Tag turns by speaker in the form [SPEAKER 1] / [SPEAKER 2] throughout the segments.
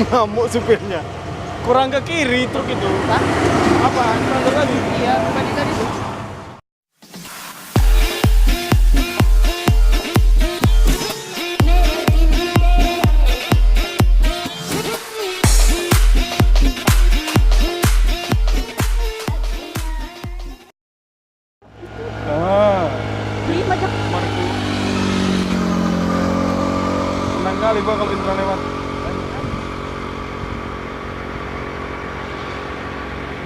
[SPEAKER 1] Ngamuk supirnya. Kurang ke kiri truk itu.
[SPEAKER 2] Hah?
[SPEAKER 1] Apa? Kurang lagi.
[SPEAKER 2] Iya, bukan tadi tuh.
[SPEAKER 1] Ah,
[SPEAKER 2] Terima aja.
[SPEAKER 1] Marco. Senang kali gua kalau Indra lewat.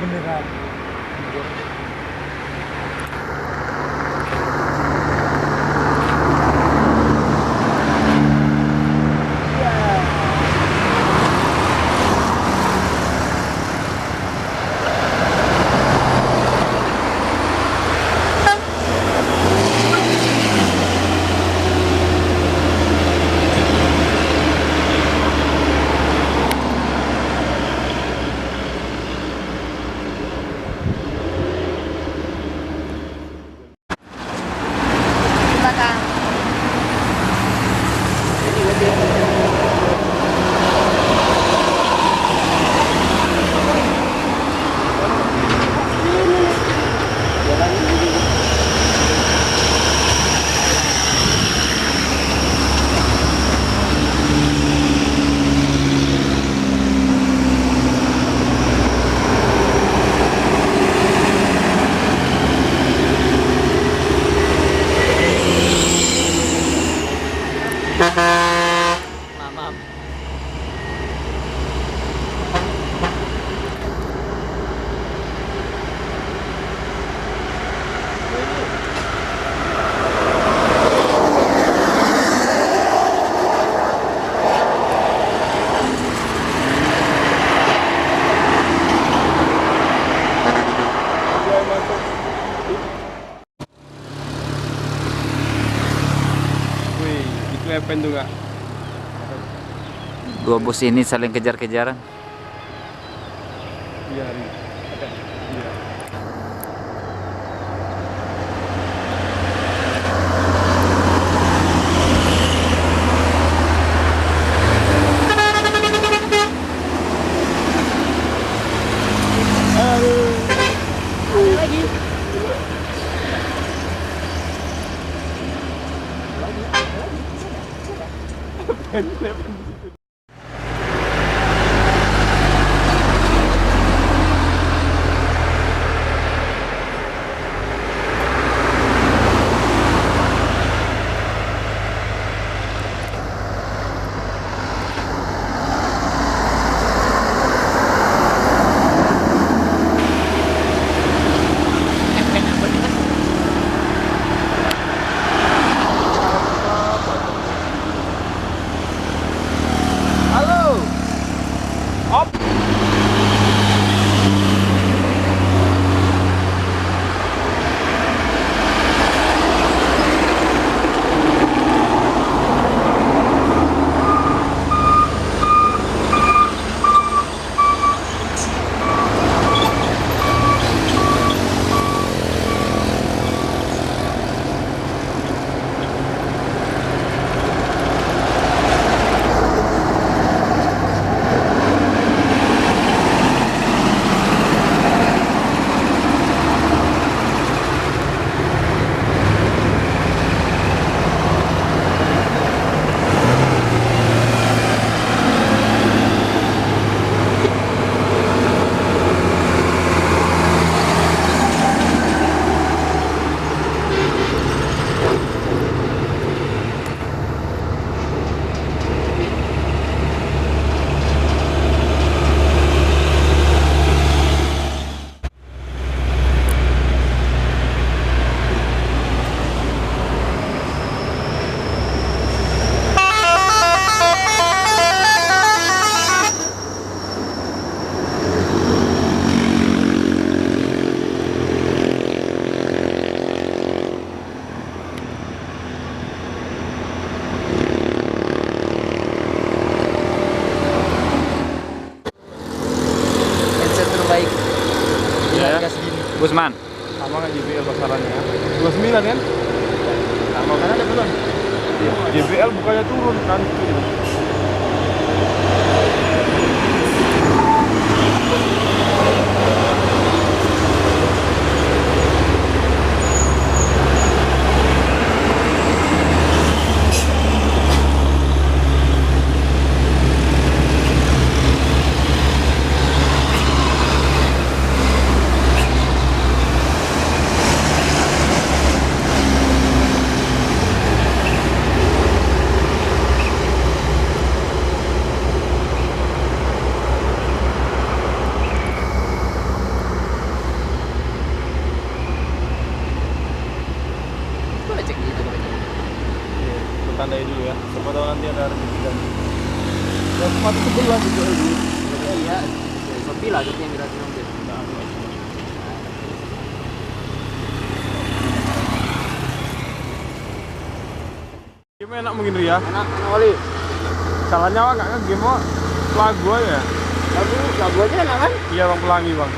[SPEAKER 1] Beneran.
[SPEAKER 2] Di belakang. Jadi gede. Mamam.
[SPEAKER 1] Ya, mantap. Wih, itu Epen tuh nggak?
[SPEAKER 3] Dua bus ini saling kejar-kejaran.
[SPEAKER 1] Iya, Ri. Ada. Iya. Aduh.
[SPEAKER 2] Ada lagi.
[SPEAKER 1] Epen di situ. Halo. Op.
[SPEAKER 2] Headset terbaik. Di
[SPEAKER 1] Iya.
[SPEAKER 2] harga segini.
[SPEAKER 3] Gusman,
[SPEAKER 1] Sama nggak JBL pasarannya? 29 kan?
[SPEAKER 2] Sama kan ada belum?
[SPEAKER 1] JBL bukannya turun kan?
[SPEAKER 2] Boleh cek gitu katanya.
[SPEAKER 1] Iya, tandai dulu ya. Siapa tahu nanti ada rezeki dan. Ya sepatu sebelah juga ini.
[SPEAKER 2] Iya, Shopee lah gitu yang gratis nanti.
[SPEAKER 1] Game enak mungkin ya.
[SPEAKER 2] Enak, oli.
[SPEAKER 1] Salah nyawa nggak kan game kok lagu aja.
[SPEAKER 2] Lagu aja enak kan?
[SPEAKER 1] Iya bang, pelangi bang.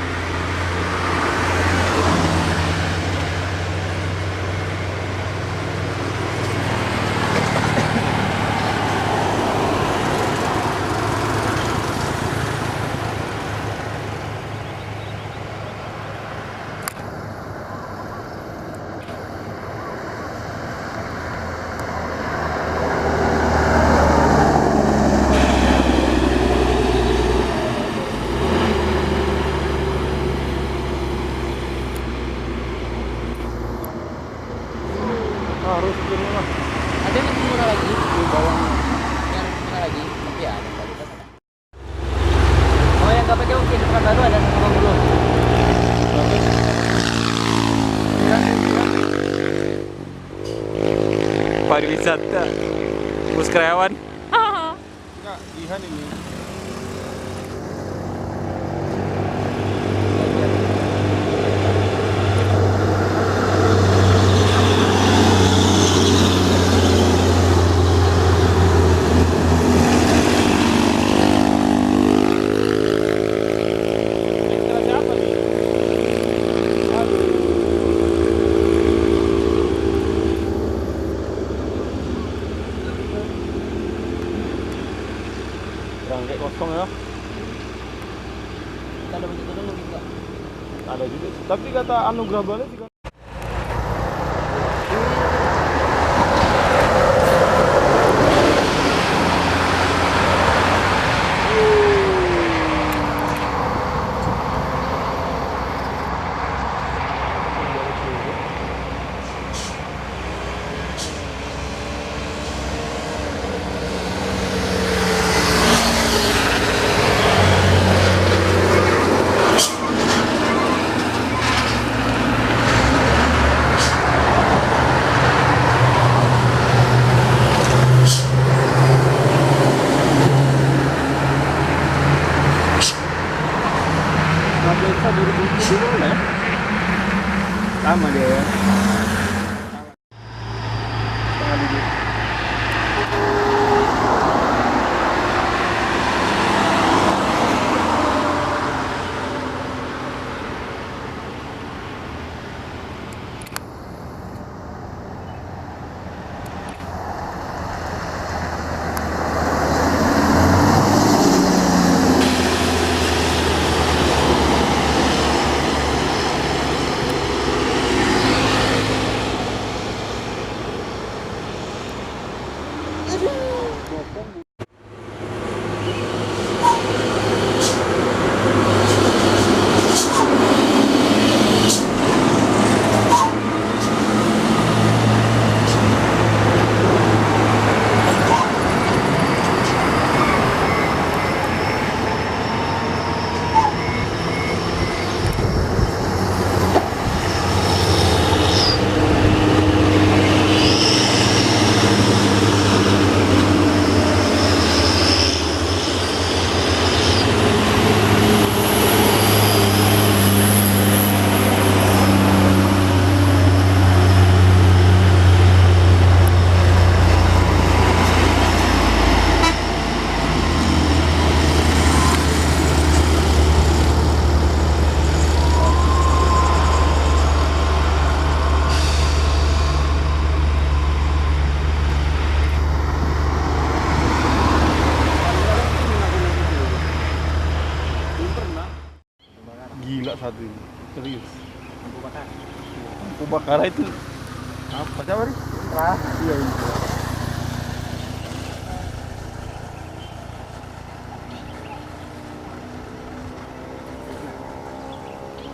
[SPEAKER 1] Harus begini lah.
[SPEAKER 2] Ada yang lebih murah lagi.
[SPEAKER 1] Di bawahnya.
[SPEAKER 2] Yang lebih murah lagi. Tapi ya ada kualitas ada. Oh yang nggak pakai oke, depan baru ada 150.
[SPEAKER 3] Pariwisata. Bus karyawan.
[SPEAKER 1] Enggak, Jihan ini. Ekstra siapa nih? Aduh. Berangkai kosong ya.
[SPEAKER 2] Kita ada begitu dulu juga.
[SPEAKER 1] Ada juga sih. Tapi kata Anugrah Bale juga. Bakara itu apa siapa nih? Iya ini.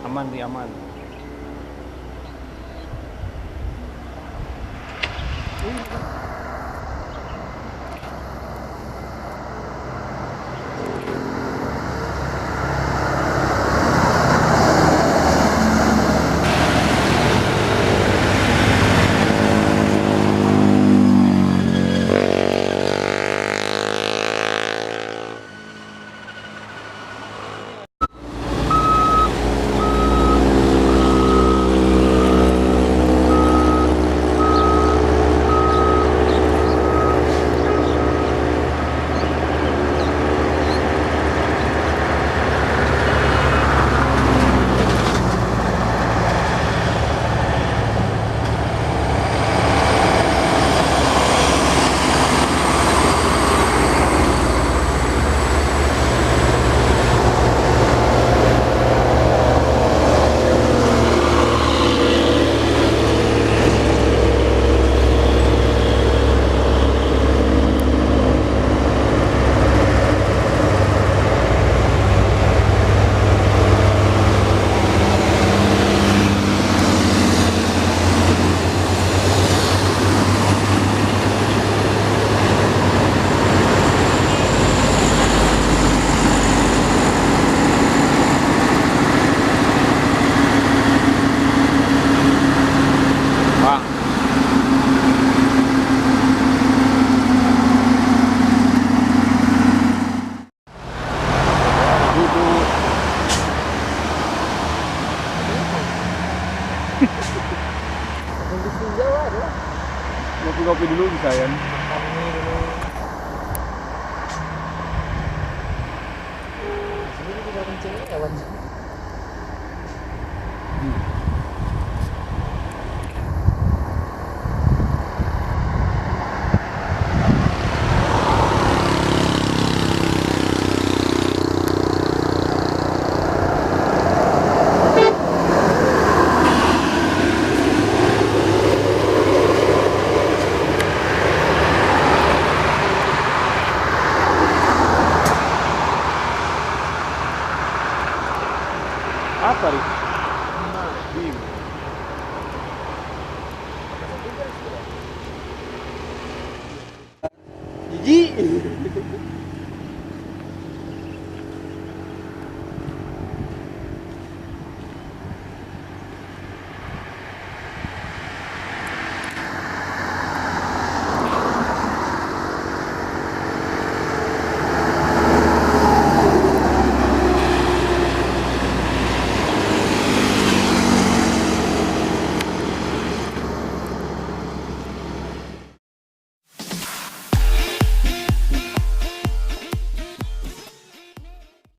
[SPEAKER 1] Aman di aman.
[SPEAKER 3] Bang,
[SPEAKER 2] Kondisi Jawa adalah
[SPEAKER 1] Ngopi-ngopi dulu bisa ya.
[SPEAKER 2] makan mie dulu. Di sini juga kencingnya kawan.
[SPEAKER 1] Apa nih? Bingung. Jijik.